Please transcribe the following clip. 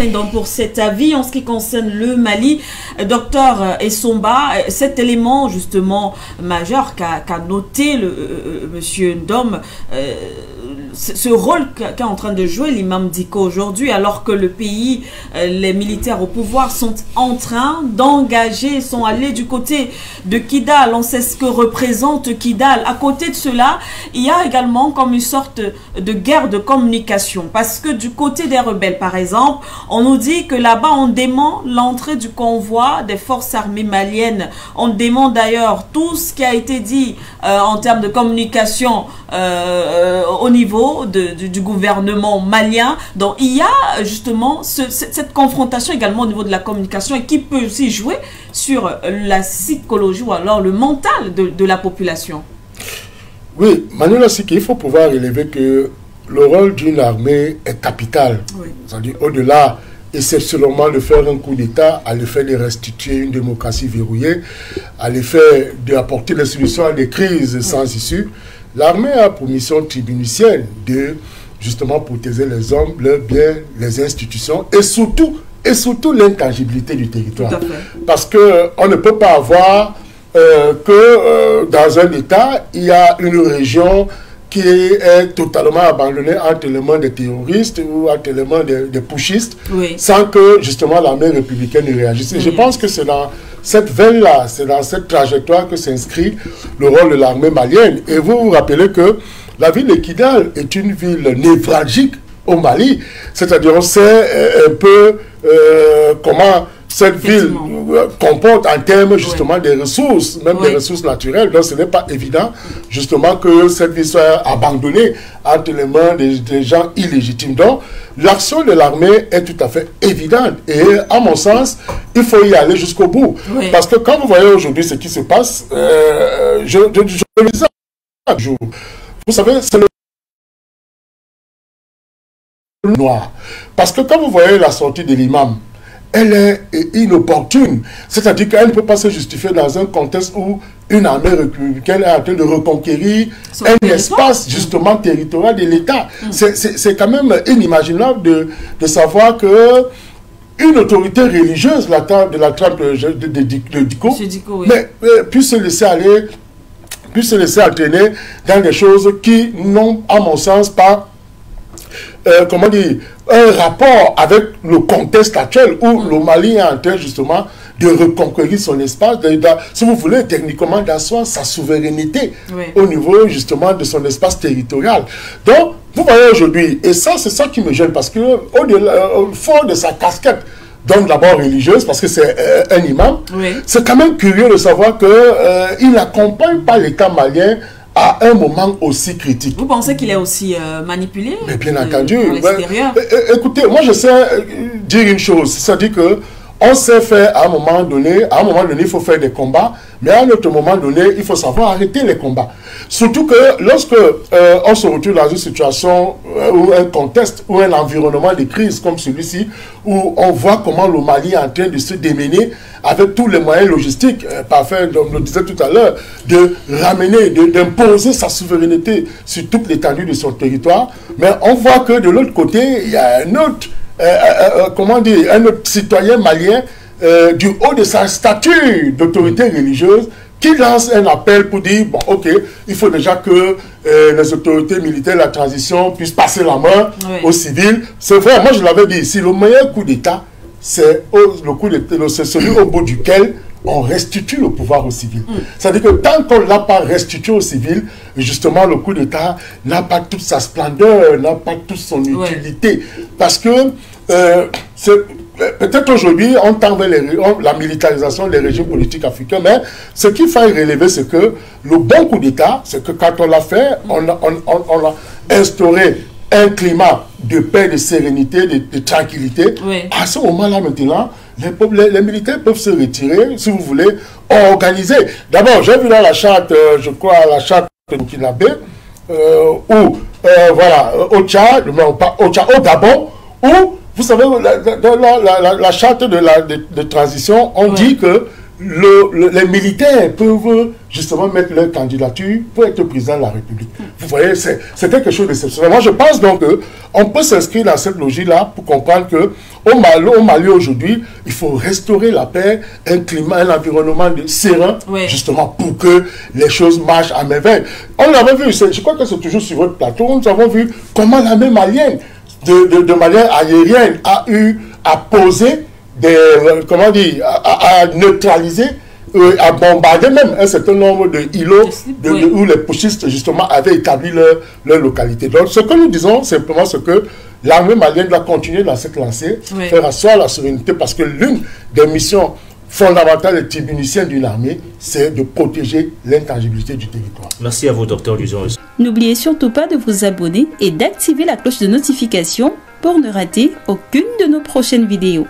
donc, pour cet avis en ce qui concerne le Mali. Docteur Essomba, cet élément justement majeur qu'a noté monsieur Ndom, ce rôle qu'est en train de jouer l'imam Dicko aujourd'hui, alors que le pays, les militaires au pouvoir sont en train d'engager, sont allés du côté de Kidal. On sait ce que représente Kidal. À côté de cela, il y a également comme une sorte de guerre de communication, parce que du côté des rebelles, par exemple, on nous dit que là-bas, on dément l'entrée du convoi des forces armées maliennes. On demande d'ailleurs tout ce qui a été dit en termes de communication au niveau du gouvernement malien. Donc il y a justement cette confrontation également au niveau de la communication, et qui peut aussi jouer sur la psychologie ou alors le mental de la population. Oui, Manuela, c'est qu'il faut pouvoir relever que le rôle d'une armée est capital. Oui. C'est-à-dire au-delà exceptionnellement de faire un coup d'État, à l'effet de restituer une démocratie verrouillée, à l'effet d'apporter des solutions à des crises sans issue. L'armée a pour mission tribunicienne de justement protéger les hommes, leurs biens, les institutions et surtout l'intangibilité du territoire. Parce qu'on ne peut pas avoir dans un État, il y a une région qui est totalement abandonnée entre les mains des terroristes ou entre les mains des putschistes, oui, sans que justement l'armée républicaine ne réagisse. Et je pense que c'est dans cette veine-là, c'est dans cette trajectoire que s'inscrit le rôle de l'armée malienne. Et vous vous rappelez que la ville de Kidal est une ville névralgique au Mali, c'est-à-dire on sait un peu comment cette ville comporte en termes justement des ressources, même des ressources naturelles. Donc ce n'est pas évident justement que cette ville soit abandonnée entre les mains des gens illégitimes. Donc l'action de l'armée est tout à fait évidente. Et à mon sens, il faut y aller jusqu'au bout. Oui. Parce que quand vous voyez aujourd'hui ce qui se passe, je le disais chaque jour. Vous savez, c'est le noir. Parce que quand vous voyez la sortie de l'imam, elle est inopportune. C'est-à-dire qu'elle ne peut pas se justifier dans un contexte où une armée républicaine est en train de reconquérir un espace justement territorial de l'État. C'est quand même inimaginable de savoir que une autorité religieuse de la trempe de Dicko, oui, mais puisse se laisser aller, puisse se laisser entraîner dans des choses qui n'ont, à mon sens, pas comment dire, un rapport avec le contexte actuel où le Mali est en train justement de reconquérir son espace, si vous voulez, techniquement d'asseoir sa souveraineté au niveau justement de son espace territorial. Donc, vous voyez aujourd'hui, et ça, c'est ça qui me gêne, parce que au fond de sa casquette, donc d'abord religieuse, parce que c'est un imam, c'est quand même curieux de savoir qu'il n'accompagne pas l'État malien à un moment aussi critique. Vous pensez qu'il est aussi manipulé? Mais bien entendu. Écoutez, moi je sais dire une chose, c'est-à-dire que on sait faire à un moment donné, il faut faire des combats, mais à un autre moment donné, il faut savoir arrêter les combats. Surtout que lorsque on se retrouve dans une situation ou un contexte ou un environnement de crise comme celui-ci, où on voit comment le Mali est en train de se démener avec tous les moyens logistiques, parfaits, comme on le disait tout à l'heure, de ramener, d'imposer sa souveraineté sur toute l'étendue de son territoire, mais on voit que de l'autre côté, il y a un autre comment dire, un autre citoyen malien du haut de sa statue d'autorité religieuse qui lance un appel pour dire, bon, ok, il faut déjà que les autorités militaires de la transition puissent passer la main aux civils. C'est vrai, moi je l'avais dit ici, le meilleur coup d'État, c'est celui au bout duquel on restitue le pouvoir aux civils. C'est-à-dire que tant qu'on ne l'a pas restitué aux civils, justement, le coup d'État n'a pas toute sa splendeur, n'a pas toute son utilité. Parce que peut-être aujourd'hui, on tend vers la militarisation des régimes politiques africains, mais ce qu'il faut relever, c'est que le bon coup d'État, c'est que quand on l'a fait, on a instauré un climat de paix, de sérénité, de tranquillité. À ce moment-là, maintenant, les militaires peuvent se retirer, si vous voulez, organiser. D'abord, j'ai vu dans la charte, je crois, la charte de Burkinabé, voilà, au Tchad, au Gabon, où, vous savez, dans la charte de transition, on dit que les militaires peuvent justement mettre leur candidature pour être président de la République. Vous voyez, c'est quelque chose d'exceptionnel. Moi, je pense donc qu'on peut s'inscrire dans cette logique-là pour comprendre qu'au Mali aujourd'hui, il faut restaurer la paix, un climat, un environnement serein, justement pour que les choses marchent à merveille. On l'avait vu, je crois que c'est toujours sur votre plateau, nous avons vu comment l'armée malienne, de manière aérienne, a eu à poser comment dire, à neutraliser, à bombarder même un certain nombre de îlots où les putschistes justement avaient établi leur localité. Donc ce que nous disons simplement, c'est que l'armée malienne doit continuer dans cette lancée, faire asseoir la souveraineté, parce que l'une des missions fondamentale et tribunicienne d'une armée, c'est de protéger l'intangibilité du territoire. Merci à vous, Dr Luzon. N'oubliez surtout pas de vous abonner et d'activer la cloche de notification pour ne rater aucune de nos prochaines vidéos.